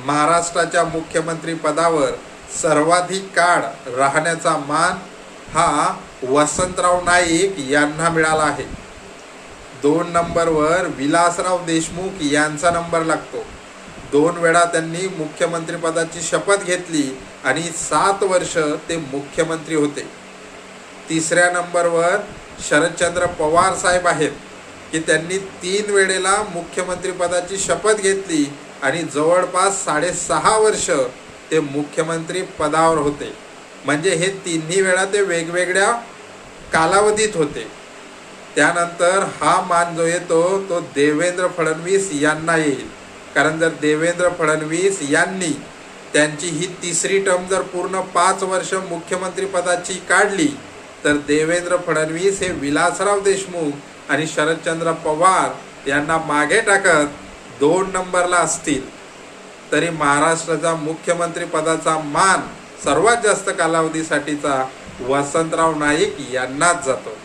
महाराष्ट्राच्या मुख्यमंत्री पदावर सर्वाधिक काळ राहण्याचा मान हा वसंतराव नाईक यांना मिळाला आहे। 2 नंबरवर विलासराव देशमुख यांचा नंबर लागतो। 2 वेळा त्यांनी मुख्यमंत्री पदाची शपथ घेतली आणि 7 वर्ष ते मुख्यमंत्री होते। 3ऱ्या नंबरवर शरदचंद्र पवार साहेब आहेत की त्यांनी 3 वेळेला मुख्यमंत्री पदाची शपथ घेतली आणि जवळपास 6.5 वर्ष ते मुख्यमंत्री पदावर होते। म्हणजे हे 3ही वेळा ते वेगवेगळ्या कालावधीत होते। त्यानंतर हा मान जो येतो तो देवेंद्र फडणवीस यांना येईल, कारण जर देवेंद्र फडणवीस यांनी त्यांची ही 3री टर्म जर पूर्ण 5 वर्ष मुख्यमंत्री पदाची काढली तर देवेंद्र फडणवीस हे विलासराव देशमुख आणि शरदचंद्र पवार यांना मागे टाकत 2 नंबरला असतील। तरी महाराष्ट्राचा मुख्यमंत्री पदाचा मान सर्वात जास्त कालावधीसाठीचा वसंतराव नाईक यांनाच जातो।